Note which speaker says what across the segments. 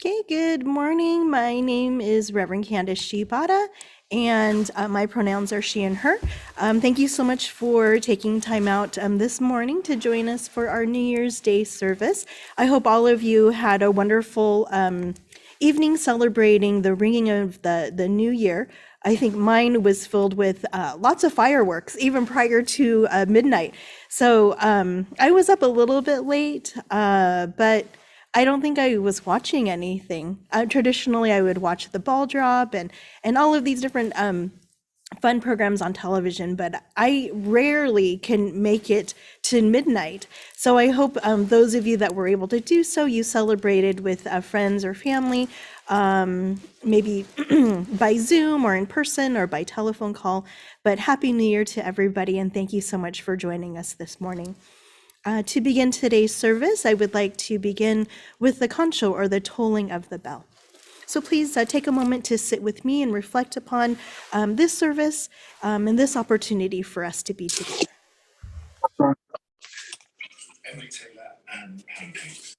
Speaker 1: Okay, good morning. My name is Reverend Candace Shibata, and my pronouns are she and her. Thank you so much for taking time out this morning to join us for our New Year's Day service. I hope all of you had a wonderful evening celebrating the ringing of the new year. I think mine was filled with lots of fireworks, even prior to midnight. So I was up a little bit late, but I don't think I was watching anything. Traditionally, I would watch the ball drop and all of these different fun programs on television, but I rarely can make it to midnight. So I hope those of you that were able to do so, you celebrated with friends or family, maybe by Zoom or in person or by telephone call. But Happy New Year to everybody, and thank you so much for joining us this morning. To begin today's service, I would like to begin with the concho, or the tolling of the bell. So please take a moment to sit with me and reflect upon this service and this opportunity for us to be together.
Speaker 2: Emily Taylor and pancakes.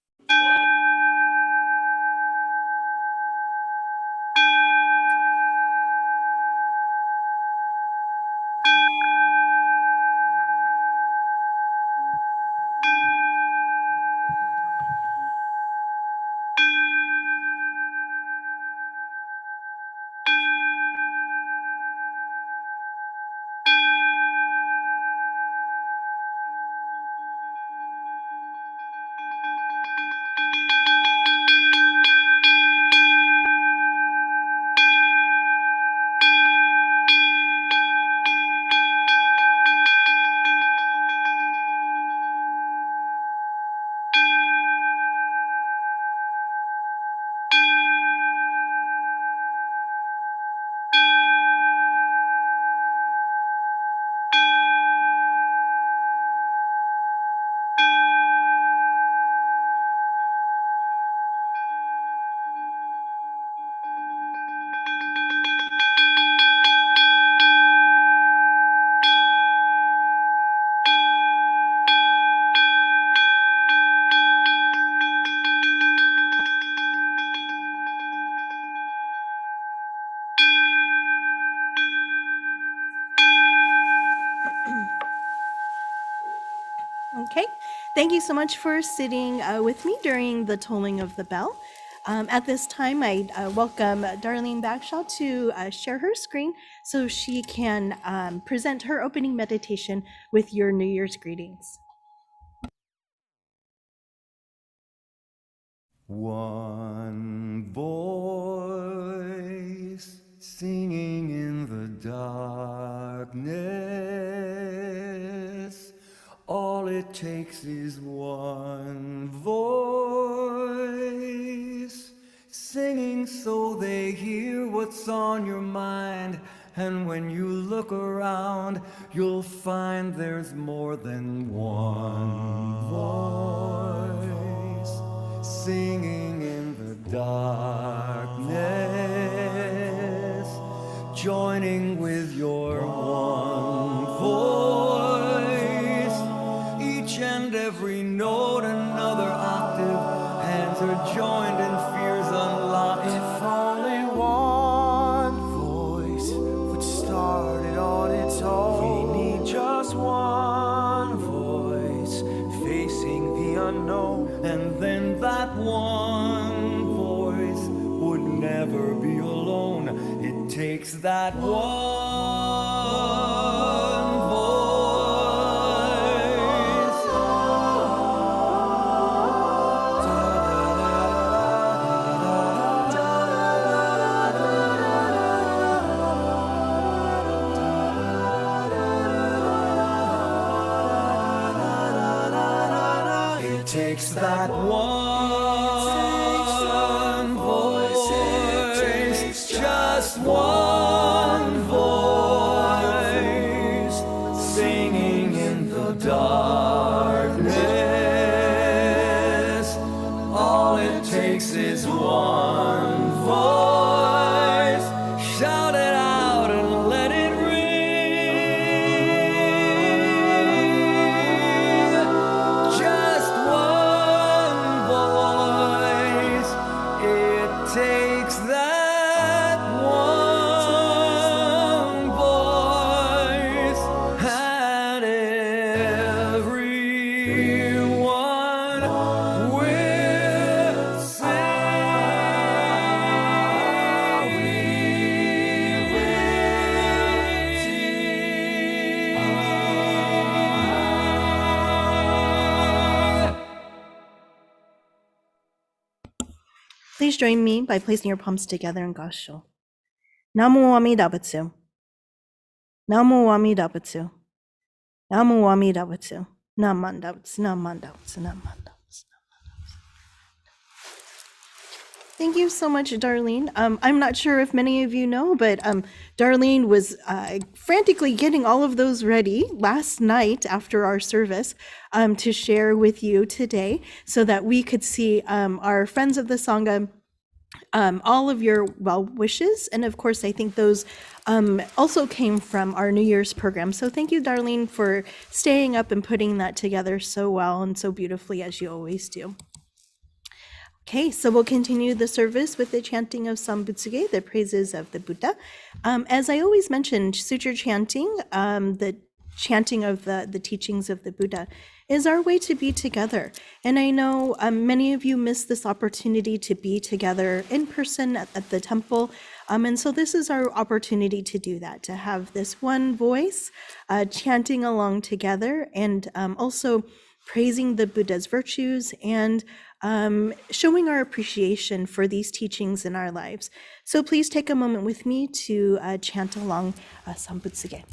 Speaker 1: Okay, thank you so much for sitting with me during the tolling of the bell. At this time, I welcome Darlene Bagshaw to share her screen so she can present her opening meditation with your New Year's greetings.
Speaker 3: One voice singing in the darkness. All it takes is one voice singing so they hear what's on your mind. And when you look around, you'll find there's more than one voice singing in the darkness, joining with your one voice. Each and every note another octave, hands are joined and fears unlocked.
Speaker 4: If only one voice would start it on its own. We need just one voice facing the unknown.
Speaker 3: And then that one voice would never be alone. It takes that one voice. It takes that one voice, just one voice, singing in the darkness. All it takes is one voice. Shout it out and let it ring. Just one voice.
Speaker 1: Please join me by placing your palms together in Gassho. Namo Amida Butsu. Namo Amida Butsu. Namo Amida Butsu. Namanda Butsu. Namanda Butsu. Namanda Butsu. Thank you so much, Darlene. I'm not sure if many of you know, but Darlene was frantically getting all of those ready last night after our service to share with you today so that we could see our friends of the Sangha all of your well wishes. And of course, I think those also came from our New Year's program. So thank you, Darlene, for staying up and putting that together so well and so beautifully as you always do. Okay, so we'll continue the service with the chanting of Sambutsuge, the praises of the Buddha. As I always mentioned, sutra chanting, the chanting of the teachings of the Buddha, is our way to be together. And I know many of you miss this opportunity to be together in person at the temple. And so this is our opportunity to do that, to have this one voice chanting along together and also praising the Buddha's virtues and showing our appreciation for these teachings in our lives. So please take a moment with me to chant along Sambutsuge.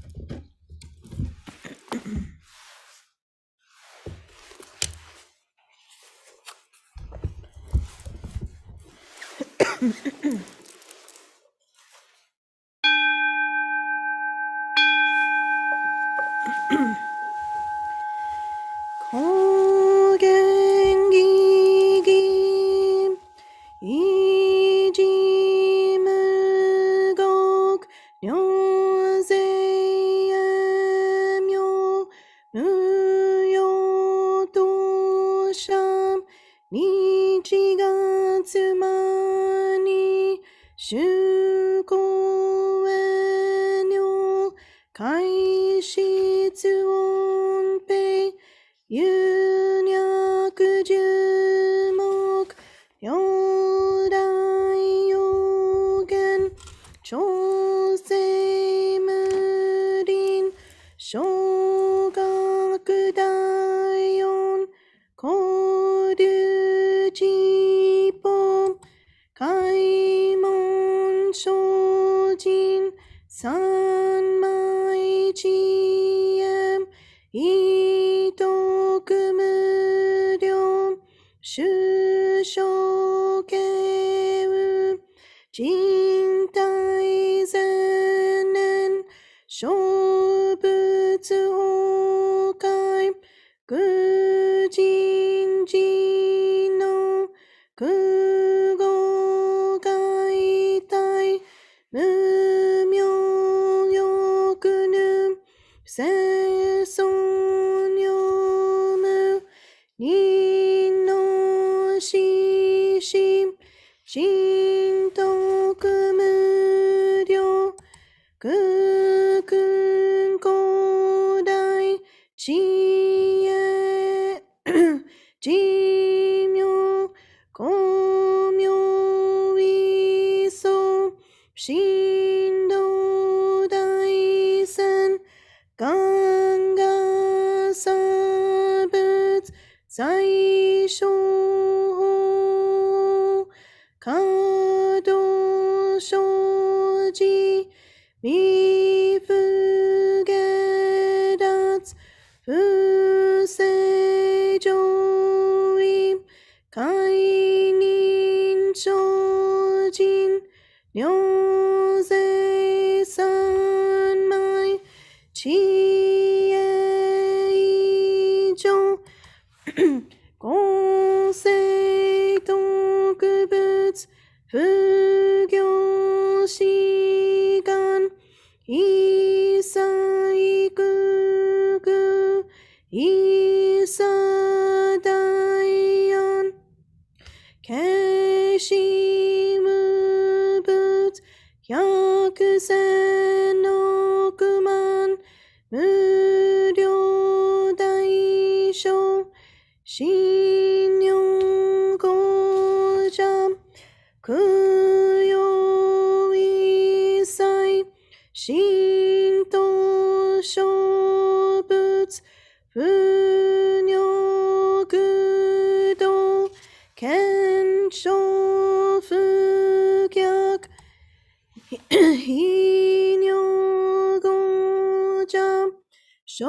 Speaker 1: 小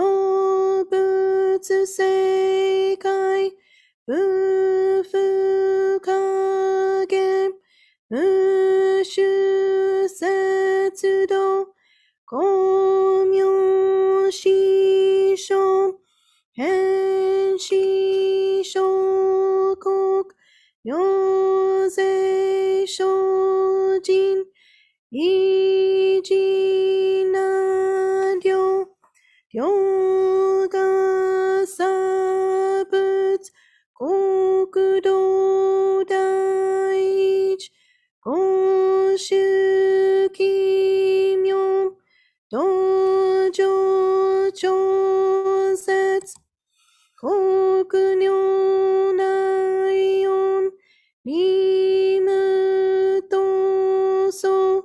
Speaker 1: 仏世界無不可限無種節度光明師匠変死小国行税精進維持な量量が差仏国土第一公衆奇妙道場調節国領内音リム闘争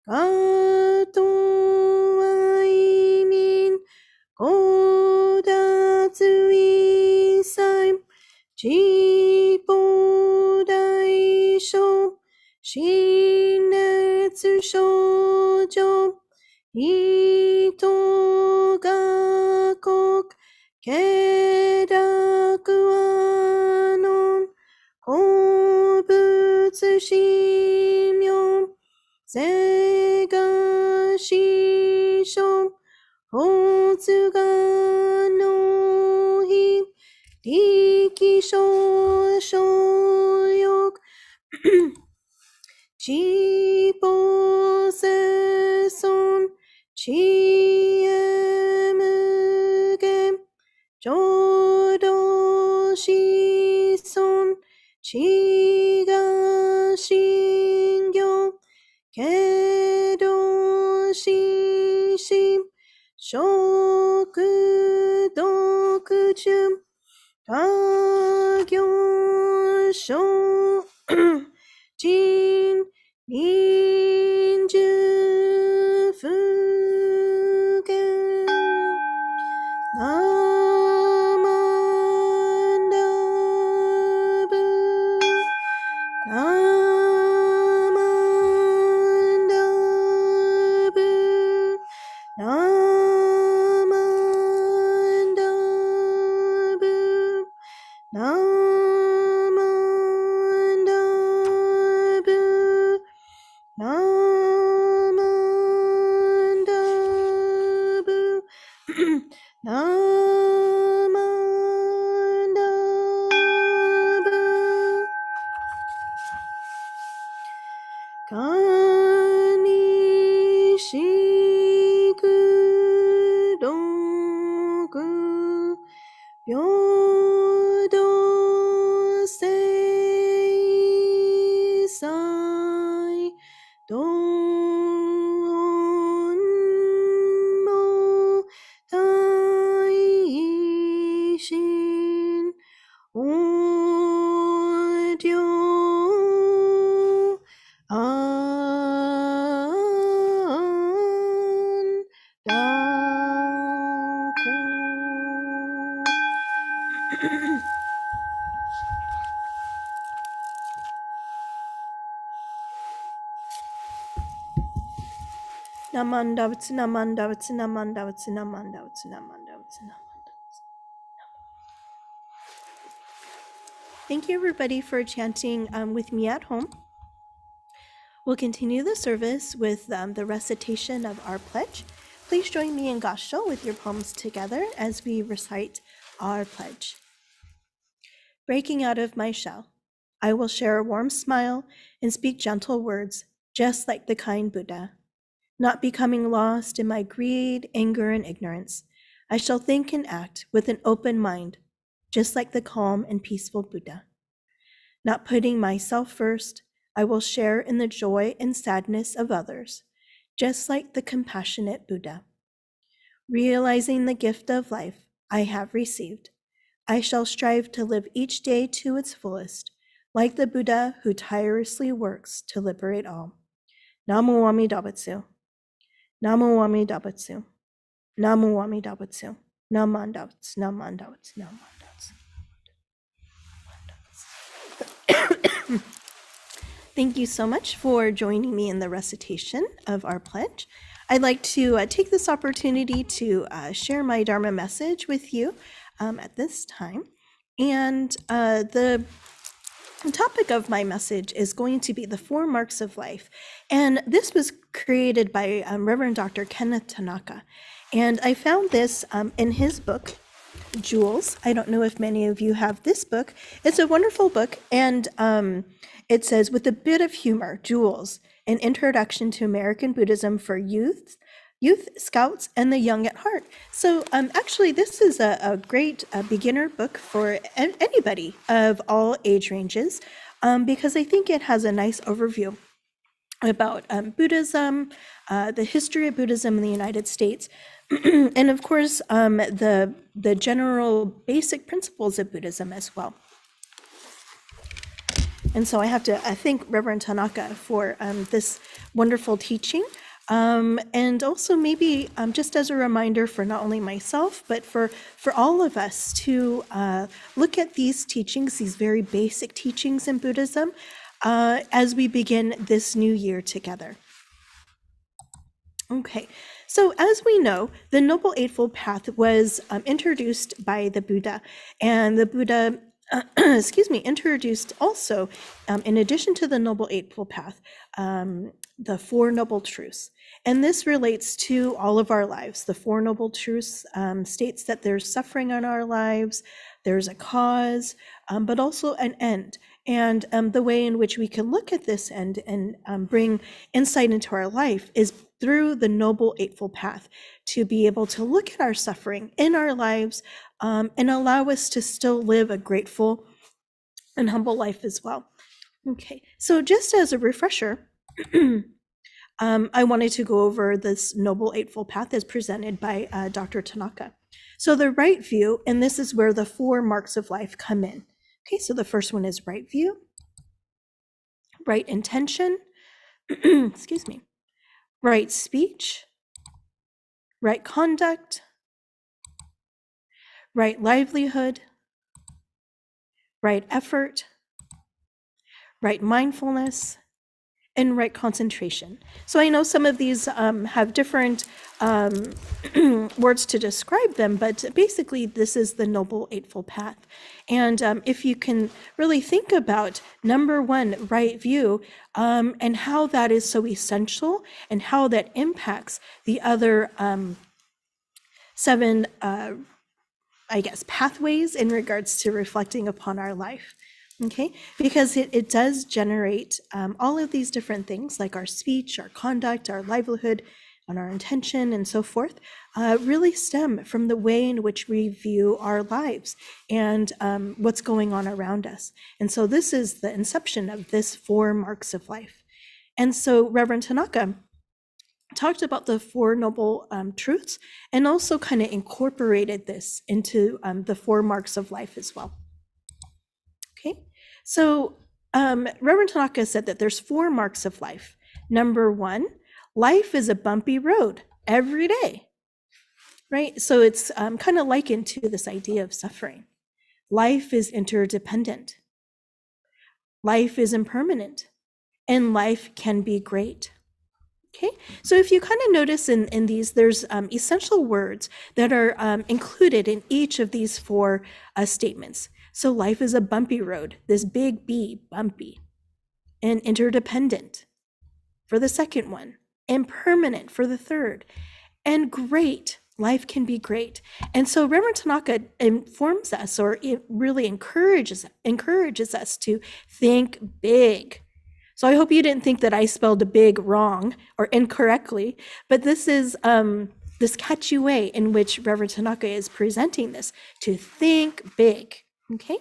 Speaker 1: ガト愛民高達一切地方大小新熱症状糸が国気楽和の好物神妙是が師匠法津がの日力少々欲地方生存知恵無限浄土子孫知が信行けどしし食毒中他行小人臨終不見ナマンダブナマンダブナマンダブナマンダブナマンダブナマンダブかにしくどく平等性際どんも大心おりょあんだこNamandavats, namandavats, namandavats, namandavats, namandavats, namandavats. Thank you, everybody, for chanting with me at home. We'll continue the service with the recitation of our pledge. Please join me in Gassho with your palms together as we recite our pledge. Breaking out of my shell, I will share a warm smile and speak gentle words, just like the kind Buddha. Not becoming lost in my greed, anger, and ignorance, I shall think and act with an open mind, just like the calm and peaceful Buddha. Not putting myself first, I will share in the joy and sadness of others, just like the compassionate Buddha. Realizing the gift of life I have received, I shall strive to live each day to its fullest, like the Buddha who tirelessly works to liberate all. Namu Amida Butsu. Namu Amida Butsu. Namu Amida Butsu. Namandavats, namandavats, namandavats. Thank you so much for joining me in the recitation of our pledge. I'd like to take this opportunity to share my Dharma message with you at this time. And the topic of my message is going to be the 4 marks of life. And this was created by Reverend Dr. Kenneth Tanaka. And I found this in his book, Jewels. I don't know if many of you have this book. It's a wonderful book. And it says, with a bit of humor, Jewels, an introduction to American Buddhism for youth, scouts, and the young at heart. So actually, this is a great beginner book for anybody of all age ranges, because I think it has a nice overview about Buddhism, the history of Buddhism in the United States, and of course, the general basic principles of Buddhism as well. And so I have to thank Reverend Tanaka for this wonderful teaching. And also maybe just as a reminder for not only myself, but for all of us to look at these teachings, these very basic teachings in Buddhism, as we begin this new year together. Okay, so as we know, the Noble Eightfold Path was introduced by the Buddha, and the Buddha introduced also, in addition to the Noble Eightfold Path, the 4 Noble Truths. And this relates to all of our lives. The 4 Noble Truths states that there's suffering in our lives, there's a cause, but also an end. And the way in which we can look at this end and bring insight into our life is through the Noble Eightfold Path, to be able to look at our suffering in our lives and allow us to still live a grateful and humble life as well. Okay, so just as a refresher, I wanted to go over this Noble Eightfold Path as presented by Dr. Tanaka. So the right view, and this is where the 4 marks of life come in. Okay, so the first one is right view, right intention, excuse me, right speech, right conduct, right livelihood, right effort, right mindfulness, and right concentration. So I know some of these have different words to describe them, but basically this is the Noble Eightfold Path. And if you can really think about number 1, right view, and how that is so essential and how that impacts the other 7, pathways in regards to reflecting upon our life. Okay, because it does generate all of these different things like our speech, our conduct, our livelihood, and our intention, and so forth, really stem from the way in which we view our lives and what's going on around us. And so this is the inception of this 4 marks of life. And so Reverend Tanaka talked about the 4 noble truths and also kind of incorporated this into the 4 marks of life as well. Okay, so Reverend Tanaka said that there's 4 marks of life. Number 1, life is a bumpy road every day, right? So it's kind of likened to this idea of suffering. Life is interdependent. Life is impermanent, and life can be great. Okay, so if you kind of notice in these, there's essential words that are included in each of these 4 statements. So life is a bumpy road, this big B, bumpy, and interdependent for the second one, impermanent for the third, and great. Life can be great. And so Reverend Tanaka informs us, or it really encourages us to think big. So I hope you didn't think that I spelled big wrong or incorrectly, but this is this catchy way in which Reverend Tanaka is presenting this, to think big. Okay,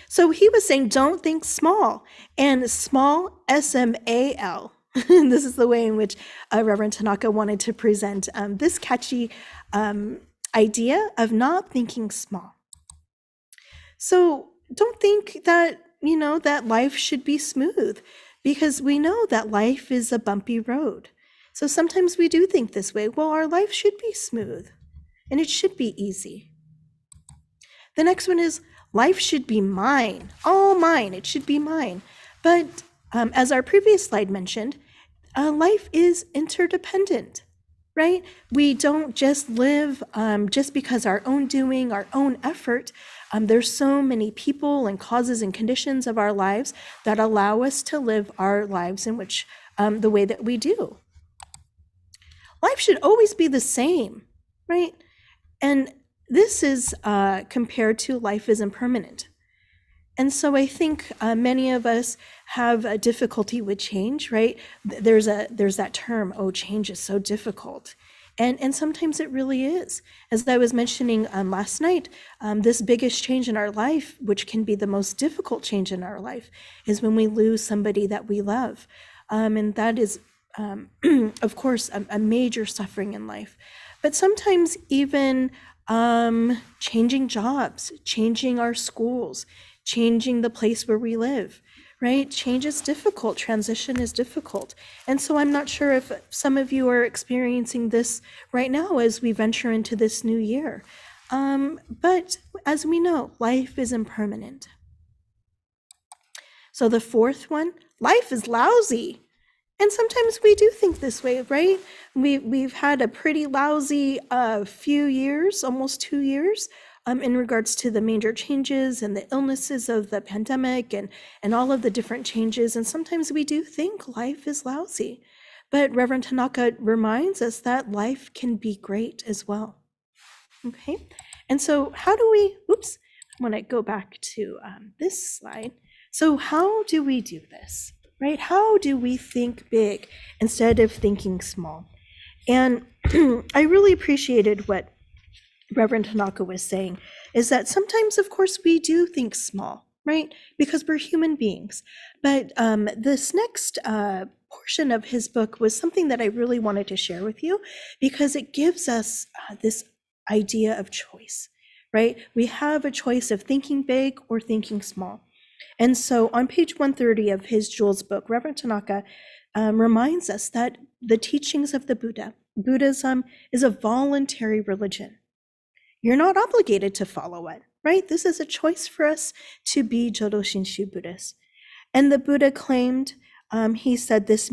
Speaker 1: so he was saying, don't think small, and small, SMAL. This is the way in which Reverend Tanaka wanted to present this catchy idea of not thinking small. So don't think that, that life should be smooth, because we know that life is a bumpy road. So sometimes we do think this way, well, our life should be smooth and it should be easy. The next one is life should be mine, all mine, it should be mine. But as our previous slide mentioned, life is interdependent, right? We don't just live just because our own doing, our own effort. There's so many people and causes and conditions of our lives that allow us to live our lives in which the way that we do. Life should always be the same, right? And this is compared to life is impermanent. And so I think many of us have a difficulty with change, right? There's that term, oh, change is so difficult. And sometimes it really is. As I was mentioning last night, this biggest change in our life, which can be the most difficult change in our life, is when we lose somebody that we love. And that is, of course, a major suffering in life. But sometimes even changing jobs, changing our schools, changing the place where we live, right? Change is difficult. Transition is difficult. And so I'm not sure if some of you are experiencing this right now as we venture into this new year. But as we know, life is impermanent. So the fourth one, life is lousy. And sometimes we do think this way, right? We've had a pretty lousy few years, almost 2 years, in regards to the major changes and the illnesses of the pandemic and all of the different changes. And sometimes we do think life is lousy. But Reverend Tanaka reminds us that life can be great as well. Okay, and so how do we, oops, I want to go back to this slide. So how do we do this, right? How do we think big instead of thinking small? And I really appreciated what Reverend Tanaka was saying, is that sometimes, of course, we do think small, right? Because we're human beings. But this next portion of his book was something that I really wanted to share with you, because it gives us this idea of choice, right? We have a choice of thinking big or thinking small. And so on page 130 of his Jules book, Reverend Tanaka reminds us that the teachings of the Buddha, Buddhism, is a voluntary religion. You're not obligated to follow it, right? This is a choice for us to be Jodo Shinshu Buddhists. And the Buddha claimed, he said this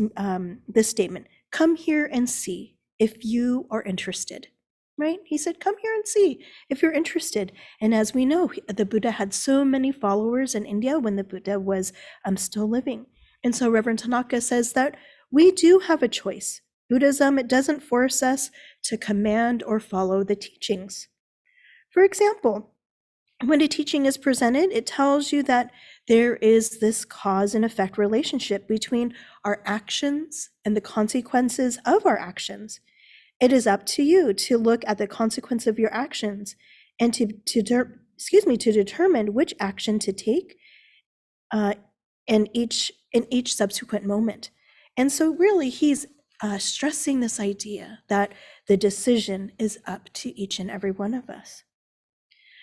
Speaker 1: statement, come here and see if you are interested, right? He said, come here and see if you're interested. And as we know, the Buddha had so many followers in India when the Buddha was still living. And so Reverend Tanaka says that we do have a choice. Buddhism, it doesn't force us to command or follow the teachings. For example, when a teaching is presented, it tells you that there is this cause and effect relationship between our actions and the consequences of our actions. It is up to you to look at the consequence of your actions and to determine which action to take in each subsequent moment. And so really he's stressing this idea that the decision is up to each and every one of us.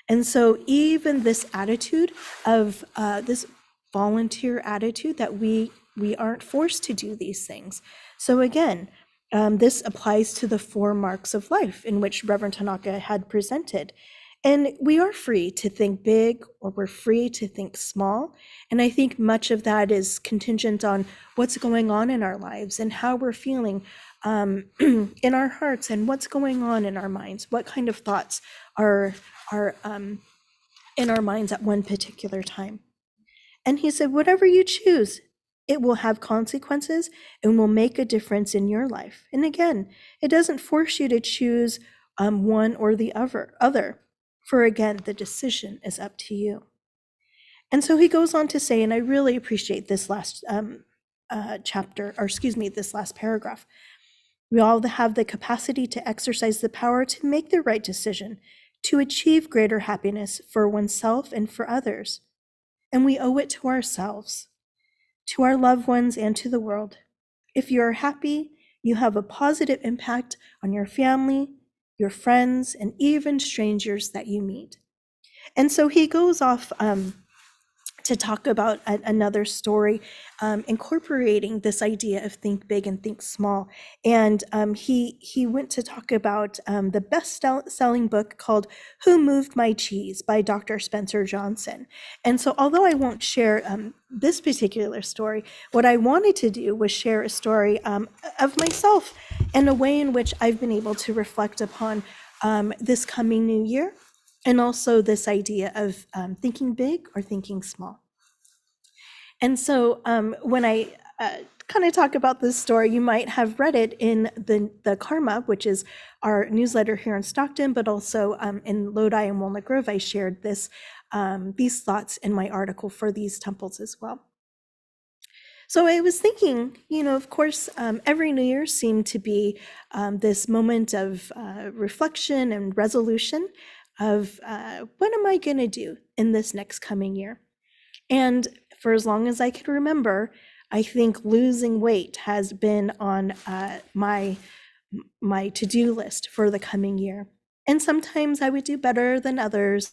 Speaker 1: And so even this attitude of this volunteer attitude that we aren't forced to do these things. So again, this applies to the 4 marks of life in which Reverend Tanaka had presented. And we are free to think big or we're free to think small. And I think much of that is contingent on what's going on in our lives and how we're feeling in our hearts and what's going on in our minds, what kind of thoughts are in our minds at one particular time. And he said, whatever you choose, it will have consequences and will make a difference in your life. And again, it doesn't force you to choose one or the other. For again, the decision is up to you. And so he goes on to say, and I really appreciate this last this last paragraph. We all have the capacity to exercise the power to make the right decision, to achieve greater happiness for oneself and for others. And we owe it to ourselves, to our loved ones, and to the world. If you are happy, you have a positive impact on your family, your friends, and even strangers that you meet. And so he goes off to talk about another story incorporating this idea of think big and think small. And he went to talk about the best-selling book called Who Moved My Cheese by Dr. Spencer Johnson. And so although I won't share this particular story, what I wanted to do was share a story of myself and a way in which I've been able to reflect upon this coming new year, and also this idea of thinking big or thinking small. And so when I kind of talk about this story, you might have read it in the Karma, which is our newsletter here in Stockton, but also in Lodi and Walnut Grove, I shared these thoughts in my article for these temples as well. So I was thinking, of course, every New Year seemed to be this moment of reflection and resolution of what am I going to do in this next coming year? And for as long as I can remember, I think losing weight has been on my to-do list for the coming year. And sometimes I would do better than others,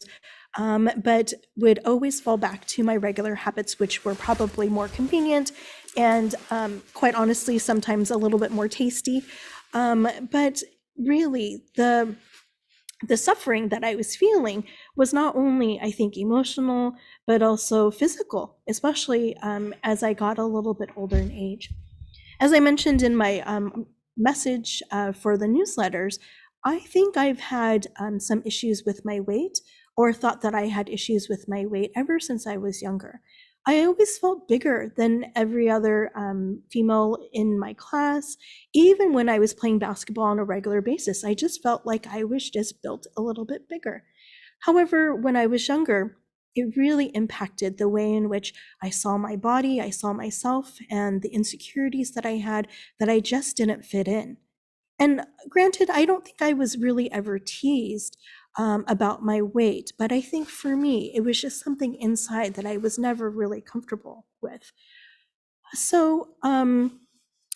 Speaker 1: but would always fall back to my regular habits, which were probably more convenient and quite honestly, sometimes a little bit more tasty. But really, the suffering that I was feeling was not only, I think, emotional, but also physical, especially as I got a little bit older in age. As I mentioned in my message for the newsletters, I think I've had some issues with my weight, or thought that I had issues with my weight ever since I was younger. I always felt bigger than every other female in my class. Even when I was playing basketball on a regular basis, I just felt like I was just built a little bit bigger. However, when I was younger, it really impacted the way in which I saw my body, I saw myself, and the insecurities that I had that I just didn't fit in. And granted, I don't think I was really ever teased about my weight, but I think for me, it was just something inside that I was never really comfortable with. So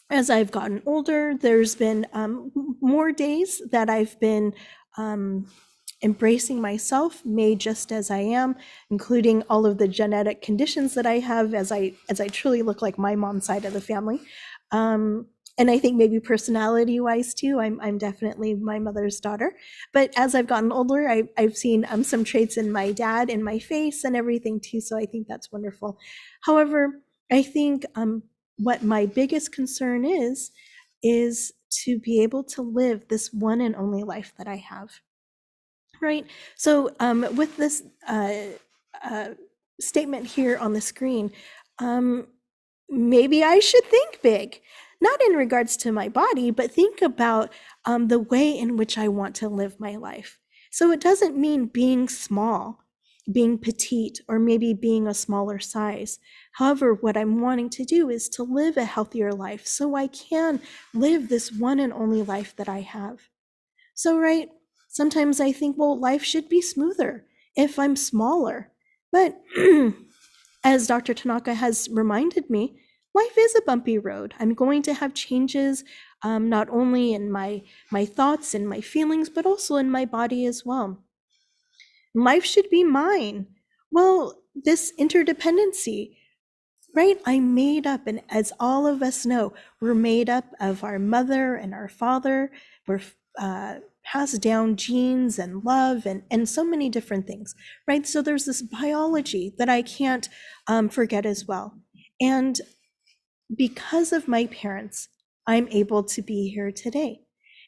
Speaker 1: as I've gotten older, there's been more days that I've been embracing myself, made just as I am, including all of the genetic conditions that I have, as I truly look like my mom's side of the family. And I think maybe personality-wise too, I'm definitely my mother's daughter. But as I've gotten older, I've seen some traits in my dad, in my face and everything too, so I think that's wonderful. However, I think what my biggest concern is to be able to live this one and only life that I have, right? So with this statement here on the screen, maybe I should think big. Not in regards to my body, but think about the way in which I want to live my life. So it doesn't mean being small, being petite, or maybe being a smaller size. However, what I'm wanting to do is to live a healthier life so I can live this one and only life that I have. So, right, sometimes I think, well, life should be smoother if I'm smaller. But as Dr. Tanaka has reminded me, life is a bumpy road. I'm going to have changes, not only in my thoughts and my feelings, but also in my body as well. Life should be mine. Well, this interdependency, right? I'm made up, and as all of us know, we're made up of our mother and our father. We're passed down genes and love and so many different things, right? So there's this biology that I can't forget as well. And because of my parents, I'm able to be here today.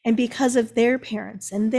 Speaker 1: And because of their parents and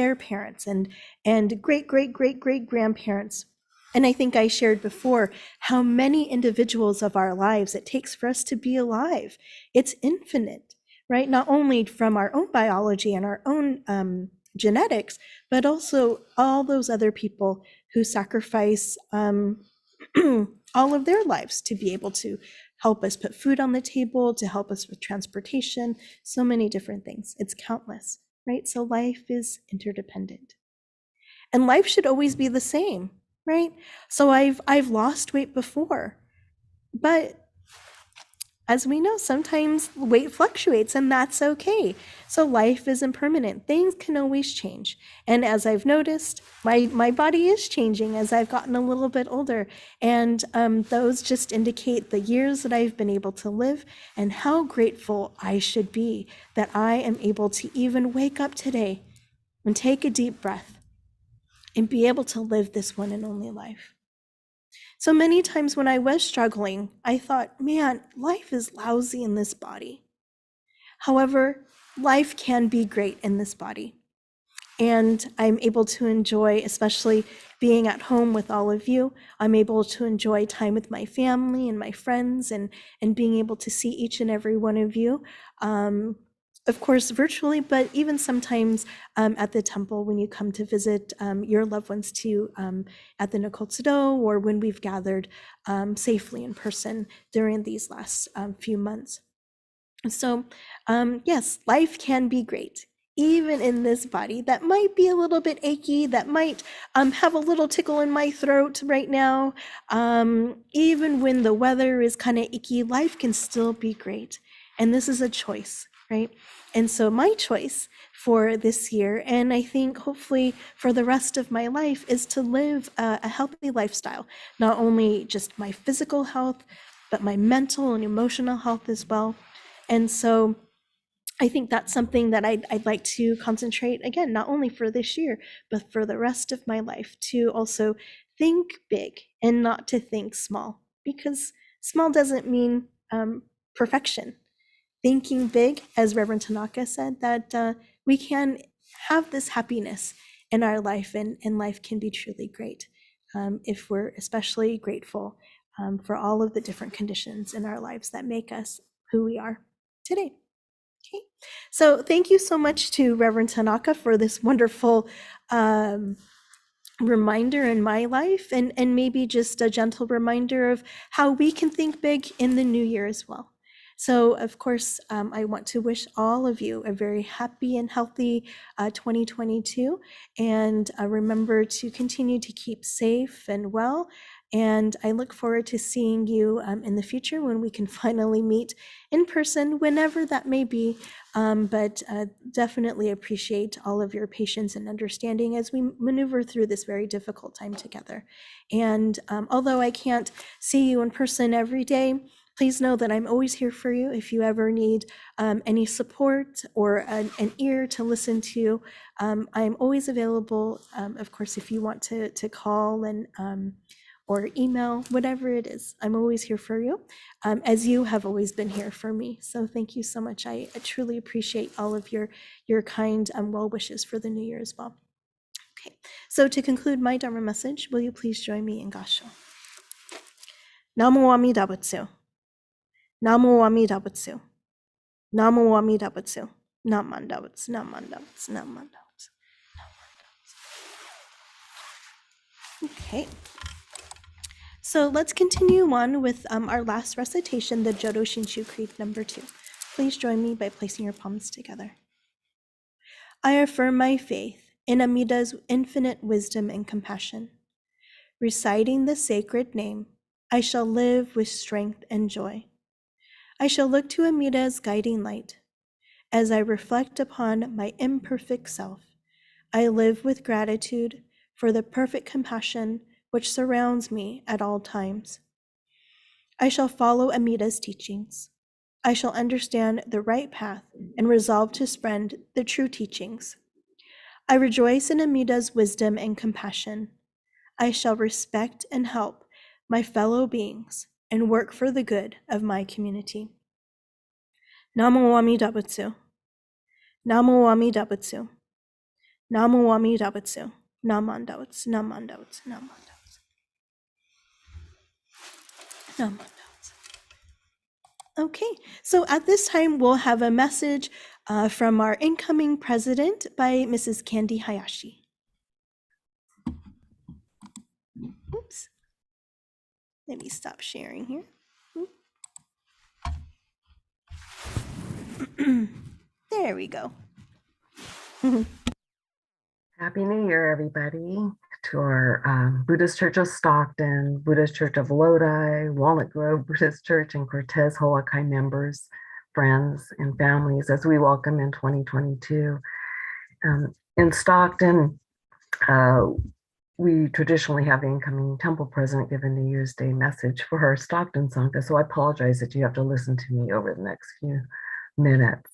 Speaker 1: great, great, great, great grandparents. And I think I shared before how many individuals of our lives it takes for us to be alive. It's infinite, right? Not only from our own biology and our own genetics, but also all those other people who sacrifice all of their lives to be able to help us put food on the table, to help us with transportation, so many different things. It's countless, right? So life is interdependent. And life should always be the same, right? So I've lost weight before, but as we know, sometimes weight fluctuates, and that's okay. So life is impermanent. Things can always change. And as I've noticed, my body is changing as I've gotten a little bit older. And those just indicate the years that I've been able to live and how grateful I should be that I am able to even wake up today and take a deep breath and be able to live this one and only life. So many times when I was struggling, I thought, man, life is lousy in this body. However, life can be great in this body. And I'm able to enjoy, especially being at home with all of you, I'm able to enjoy time with my family and my friends and being able to see each and every one of you. Of course, virtually, but even sometimes at the temple when you come to visit your loved ones too at the Nakotsudo, or when we've gathered safely in person during these last few months. So yes, life can be great, even in this body that might be a little bit achy, that might have a little tickle in my throat right now. Even when the weather is kind of icky, life can still be great. And this is a choice, right? And so my choice for this year, and I think hopefully for the rest of my life, is to live a healthy lifestyle, not only just my physical health, but my mental and emotional health as well. And so I think that's something that I'd like to concentrate, again, not only for this year, but for the rest of my life, to also think big and not to think small, because small doesn't mean perfection. Thinking big, as Reverend Tanaka said, that we can have this happiness in our life, and life can be truly great if we're especially grateful for all of the different conditions in our lives that make us who we are today. Okay, so thank you so much to Reverend Tanaka for this wonderful reminder in my life, and maybe just a gentle reminder of how we can think big in the new year as well. So of course, I want to wish all of you a very happy and healthy 2022, and remember to continue to keep safe and well. And I look forward to seeing you in the future when we can finally meet in person, whenever that may be. But definitely appreciate all of your patience and understanding as we maneuver through this very difficult time together. And although I can't see you in person every day, please know that I'm always here for you if you ever need any support or an ear to listen to. I'm always available, of course, if you want to call and or email, whatever it is. I'm always here for you, as you have always been here for me. So thank you so much. I truly appreciate all of your kind well wishes for the new year as well. Okay, so to conclude my Dharma message, will you please join me in Gassho? Namo Amida Butsu. Namo Amida Butsu. Namo Amida Butsu. Namandavats, namandavats, namandavats. Okay. So let's continue on with our last recitation, the Jodo Shinshu Creed number 2. Please join me by placing your palms together. I affirm my faith in Amida's infinite wisdom and compassion. Reciting the sacred name, I shall live with strength and joy. I shall look to Amida's guiding light. As I reflect upon my imperfect self, I live with gratitude for the perfect compassion which surrounds me at all times. I shall follow Amida's teachings. I shall understand the right path and resolve to spread the true teachings. I rejoice in Amida's wisdom and compassion. I shall respect and help my fellow beings and work for the good of my community. Namo Amida Butsu. Namo Amida Butsu. Namo Amida Butsu. Namandavats, namandavats, namandavats. Namandavats. Okay, so at this time we'll have a message from our incoming president by Mrs. Candy Hayashi. Oops. Let me stop sharing here. There we go.
Speaker 5: Happy New Year, everybody. to our Buddhist Church of Stockton, Buddhist Church of Lodi, Walnut Grove Buddhist Church, and Cortez Ho'okai members, friends, and families as we welcome in 2022. In Stockton, we traditionally have the incoming temple president give a New Year's Day message for our Stockton Sangha, so I apologize that you have to listen to me over the next few minutes.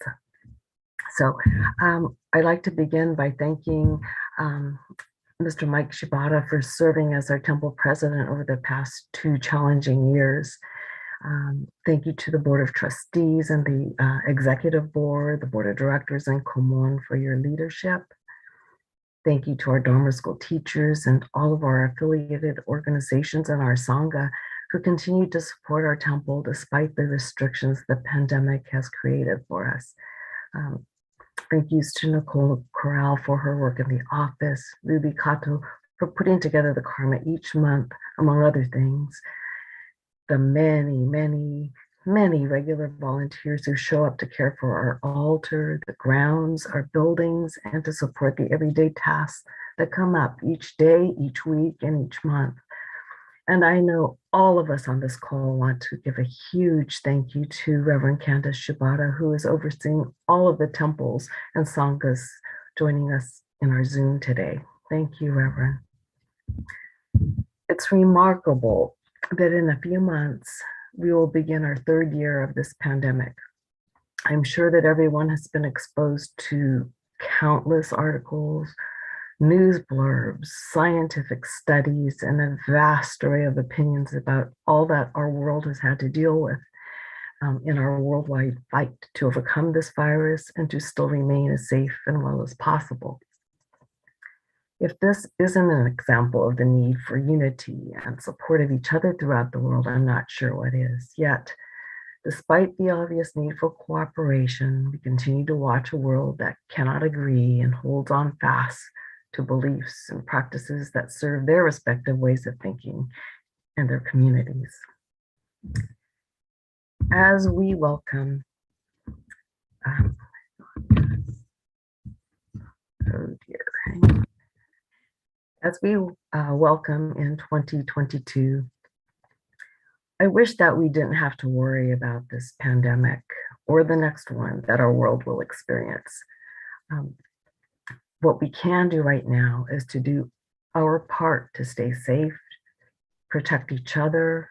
Speaker 5: So I'd like to begin by thanking Mr. Mike Shibata for serving as our temple president over the past 2 challenging years. Thank you to the Board of Trustees and the Executive Board, the Board of Directors, and Kumon for your leadership. Thank you to our Dharma School teachers and all of our affiliated organizations and our Sangha who continue to support our temple despite the restrictions the pandemic has created for us. Thank yous to Nicole Corral for her work in the office, Ruby Kato for putting together the Karma each month, among other things. The many regular volunteers who show up to care for our altar, the grounds, our buildings, and to support the everyday tasks that come up each day, each week, and each month. And I know all of us on this call want to give a huge thank you to Reverend Candace Shibata, who is overseeing all of the temples and sanghas joining us in our Zoom today. Thank you, Reverend. It's remarkable that in a few months, we will begin our 3rd year of this pandemic. I'm sure that everyone has been exposed to countless articles, news blurbs, scientific studies, and a vast array of opinions about all that our world has had to deal with in our worldwide fight to overcome this virus and to still remain as safe and well as possible. If this isn't an example of the need for unity and support of each other throughout the world, I'm not sure what is. Yet, despite the obvious need for cooperation, we continue to watch a world that cannot agree and holds on fast to beliefs and practices that serve their respective ways of thinking and their communities. As we welcome, as we welcome in 2022, I wish that we didn't have to worry about this pandemic or the next one that our world will experience. What we can do right now is to do our part to stay safe, protect each other,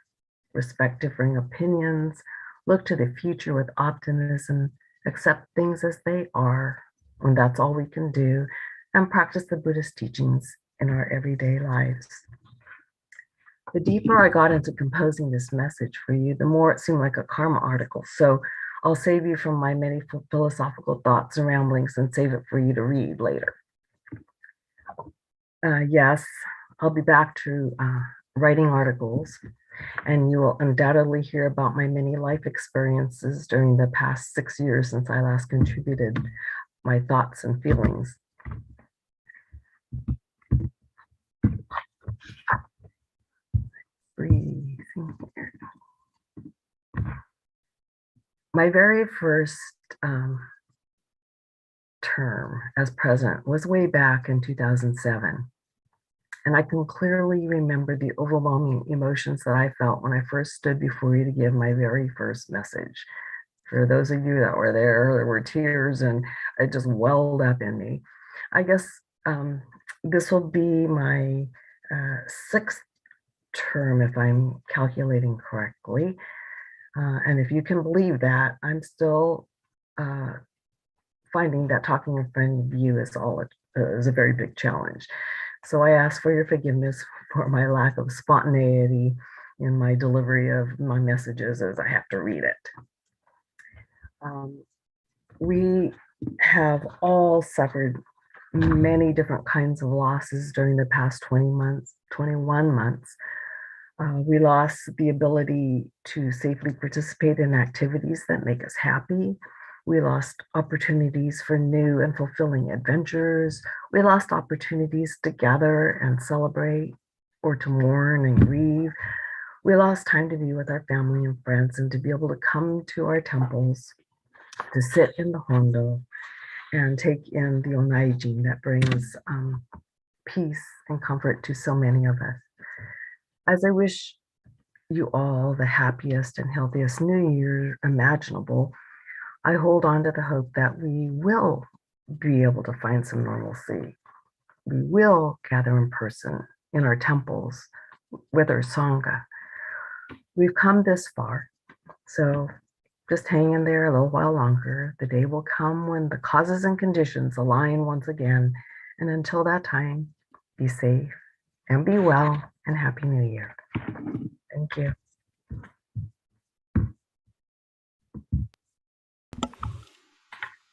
Speaker 5: respect differing opinions, look to the future with optimism, accept things as they are, and that's all we can do, and practice the Buddhist teachings in our everyday lives. The deeper I got into composing this message for you, the more it seemed like a karma article. So I'll save you from my many philosophical thoughts and ramblings and save it for you to read later. Yes, I'll be back to writing articles, and you will undoubtedly hear about my many life experiences during the past 6 years since I last contributed my thoughts and feelings. Breathing here. My very first term as president was way back in 2007. And I can clearly remember the overwhelming emotions that I felt when I first stood before you to give my very first message. For those of you that were there were tears and it just welled up in me. I guess this will be my 6th term, if I'm calculating correctly. And if you can believe that, I'm still finding that talking in front of you is a very big challenge. So I ask for your forgiveness for my lack of spontaneity in my delivery of my messages as I have to read it. We have all suffered many different kinds of losses during the past 21 months. We lost the ability to safely participate in activities that make us happy. We lost opportunities for new and fulfilling adventures. We lost opportunities to gather and celebrate or to mourn and grieve. We lost time to be with our family and friends and to be able to come to our temples, to sit in the hondo and take in the onaijin that brings peace and comfort to so many of us. As I wish you all the happiest and healthiest New Year imaginable, I hold on to the hope that we will be able to find some normalcy. We will gather in person in our temples with our Sangha. We've come this far, so just hang in there a little while longer. The day will come when the causes and conditions align once again. And until that time, be safe and be well, and Happy New Year. Thank you.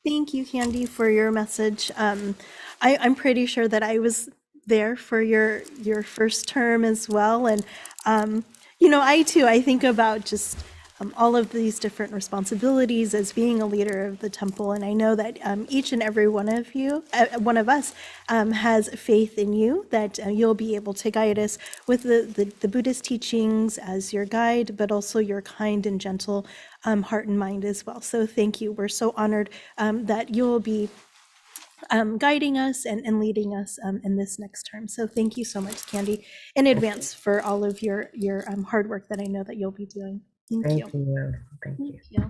Speaker 1: Thank you, Candy, for your message. I'm pretty sure that I was there for your first term as well. And, I think about just all of these different responsibilities as being a leader of the temple. And I know that each and every one of us has faith in you, that you'll be able to guide us with the Buddhist teachings as your guide, but also your kind and gentle heart and mind as well. So thank you. We're so honored that you'll be guiding us and leading us in this next term. So thank you so much, Candy, in advance for all of your hard work that I know that you'll be doing. Thank you.
Speaker 5: Thank you. Thank you.
Speaker 1: Yeah.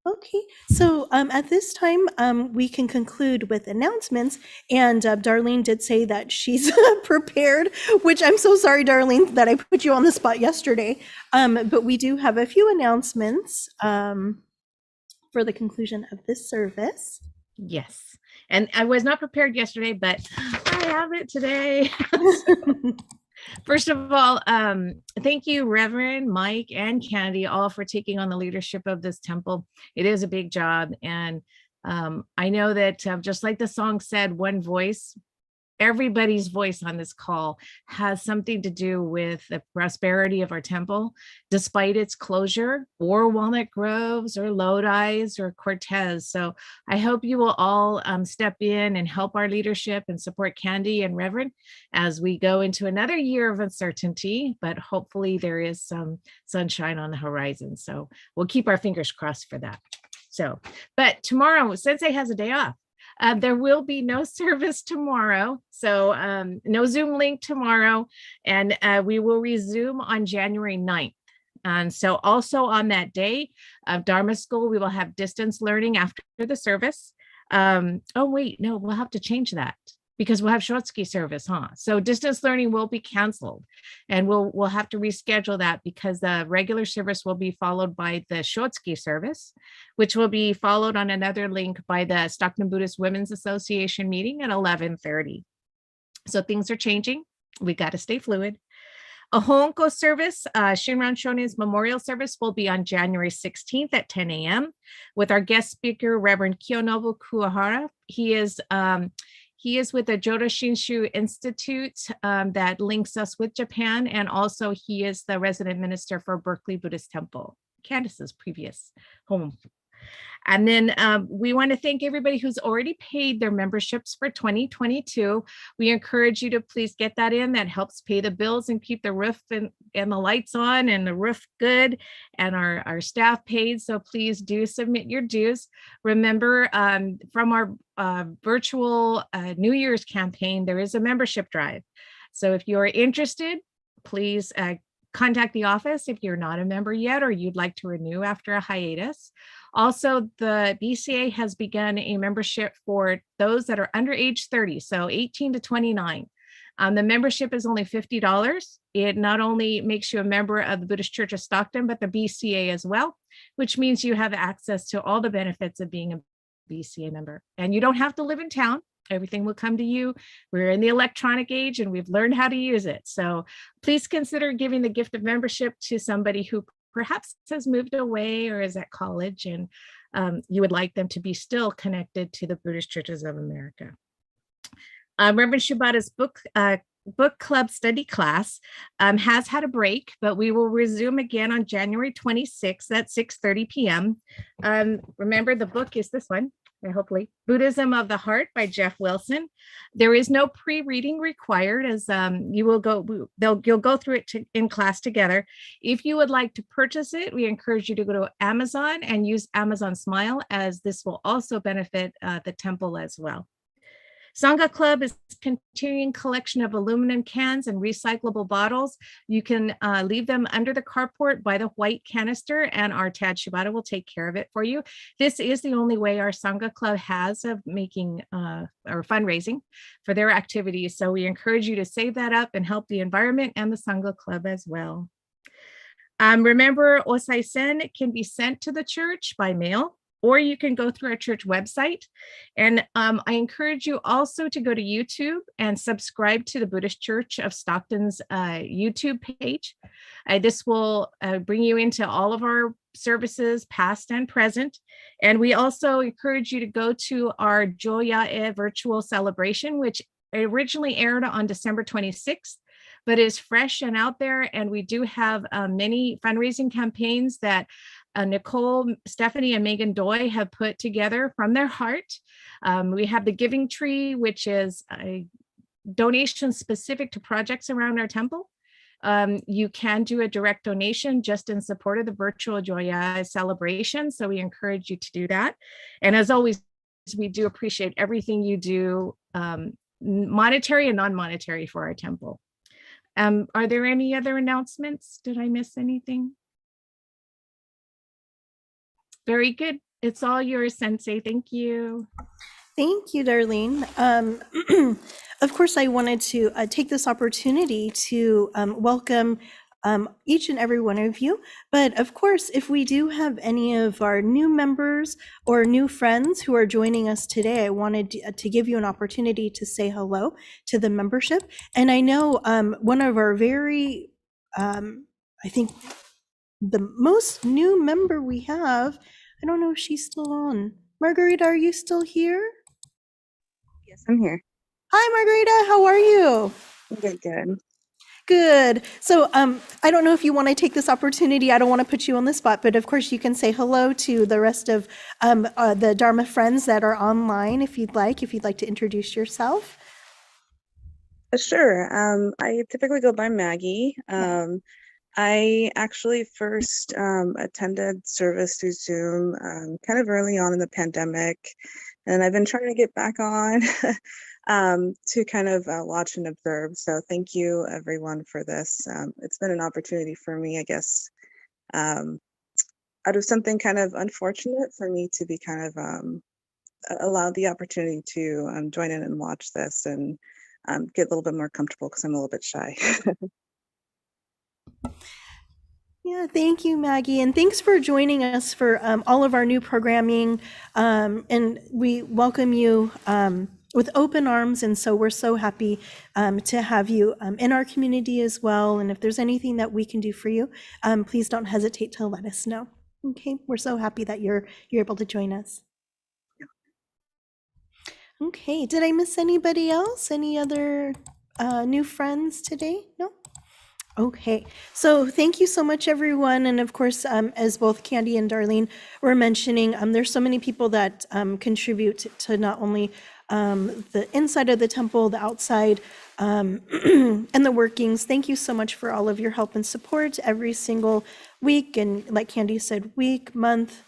Speaker 1: Okay, so at this time, we can conclude with announcements. And Darlene did say that she's prepared, which I'm so sorry, Darlene, that I put you on the spot yesterday. But we do have a few announcements for the conclusion of this service.
Speaker 6: Yes. And I was not prepared yesterday, but I have it today. First of all, thank you, Reverend Mike and Candy, all for taking on the leadership of this temple. It is a big job. And I know that just like the song said, one voice, everybody's voice on this call has something to do with the prosperity of our temple, despite its closure, or Walnut Groves, or Lodi's, or Cortez. So I hope you will all step in and help our leadership and support Candy and Reverend as we go into another year of uncertainty, but hopefully there is some sunshine on the horizon. So we'll keep our fingers crossed for that. So, but tomorrow, Sensei has a day off. There will be no service tomorrow, so no Zoom link tomorrow, and we will resume on January 9th. And so also on that day of Dharma School, we will have distance learning after the service. Oh, wait, no, we'll have to change that because we'll have Shotsky service, huh? So distance learning will be canceled, and we'll have to reschedule that because the regular service will be followed by the Shotsky service, which will be followed on another link by the Stockton Buddhist Women's Association meeting at 11:30. So things are changing. We got to stay fluid. A Honko service, Shinran Shonin's memorial service, will be on January 16th at 10 a.m. with our guest speaker, Reverend Kiyonobu Kuwahara. He is with the Jodo Shinshu Institute that links us with Japan, and also he is the resident minister for Berkeley Buddhist Temple, Candace's previous home. And then we want to thank everybody who's already paid their memberships for 2022. We encourage you to please get that in. That helps pay the bills and keep the roof and the lights on and the roof good and our staff paid. So please do submit your dues. Remember, from our virtual New Year's campaign, there is a membership drive. So if you're interested, please contact the office if you're not a member yet or you'd like to renew after a hiatus. Also, the BCA has begun a membership for those that are under age 30, so 18 to 29. The membership is only $50. It not only makes you a member of the Buddhist Church of Stockton, but the BCA as well, which means you have access to all the benefits of being a BCA member. And you don't have to live in town. Everything will come to you. We're in the electronic age and we've learned how to use it. So please consider giving the gift of membership to somebody who perhaps has moved away or is at college and you would like them to be still connected to the Buddhist Churches of America. Reverend Shibata's book club study class has had a break, but we will resume again on January 26th at 6:30 p.m. Remember, the book is this one. Hopefully, Buddhism of the Heart by Jeff Wilson. There is no pre-reading required, as you'll go through it in class together. If you would like to purchase it, we encourage you to go to Amazon and use Amazon Smile, as this will also benefit the temple as well. Sangha Club is continuing collection of aluminum cans and recyclable bottles. You can leave them under the carport by the white canister, and our Tad Shibata will take care of it for you. This is the only way our Sangha Club has of making or fundraising for their activities. So we encourage you to save that up and help the environment and the Sangha Club as well. Remember, Osai-sen can be sent to the church by mail, or you can go through our church website. And I encourage you also to go to YouTube and subscribe to the Buddhist Church of Stockton's YouTube page. This will bring you into all of our services, past and present. And we also encourage you to go to our Joya-e virtual celebration, which originally aired on December 26th, but is fresh and out there. And we do have many fundraising campaigns that Nicole, Stephanie, and Megan Doy have put together from their heart. We have the Giving Tree, which is a donation specific to projects around our temple. You can do a direct donation just in support of the virtual Joya celebration. So we encourage you to do that. And as always, we do appreciate everything you do, monetary and non-monetary, for our temple. Are there any other announcements? Did I miss anything? Very good. It's all yours, Sensei. Thank you.
Speaker 1: Thank you, Darlene. Of course, I wanted to take this opportunity to welcome each and every one of you. But of course, if we do have any of our new members or new friends who are joining us today, I wanted to give you an opportunity to say hello to the membership. And I know one of our very, I think the most new member we have, I don't know if she's still on. Margarita, are you still here?
Speaker 7: Yes, I'm here.
Speaker 1: Hi, Margarita, how are you?
Speaker 7: Good, good.
Speaker 1: Good. So I don't know if you want to take this opportunity. I don't want to put you on the spot, but of course you can say hello to the rest of the Dharma friends that are online if you'd like to introduce yourself.
Speaker 7: Sure. I typically go by Maggie. I actually first attended service through Zoom kind of early on in the pandemic, and I've been trying to get back on to kind of watch and observe. So thank you everyone for this. It's been an opportunity for me, I guess, out of something kind of unfortunate for me to be kind of allowed the opportunity to join in and watch this and get a little bit more comfortable because I'm a little bit shy.
Speaker 1: Yeah, thank you, Maggie. And thanks for joining us for all of our new programming. And we welcome you with open arms. And so we're so happy to have you in our community as well. And if there's anything that we can do for you, please don't hesitate to let us know. Okay, we're so happy that you're able to join us. Okay, did I miss anybody else? Any other new friends today? No? Okay, so thank you so much, everyone. And of course, as both Candy and Darlene were mentioning, there's so many people that contribute to not only the inside of the temple, the outside, and the workings. Thank you so much for all of your help and support every single week. And like Candy said, week, month,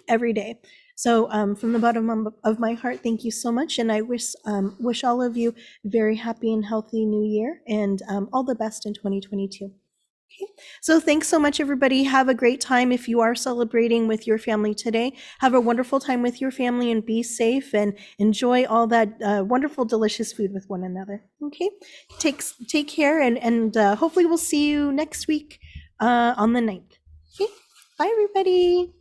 Speaker 1: every day. So from the bottom of my heart, thank you so much. And I wish all of you a very happy and healthy new year and all the best in 2022. Okay. So thanks so much, everybody. Have a great time if you are celebrating with your family today. Have a wonderful time with your family and be safe and enjoy all that wonderful, delicious food with one another. Okay. Take care and hopefully we'll see you next week on the 9th. Okay. Bye, everybody.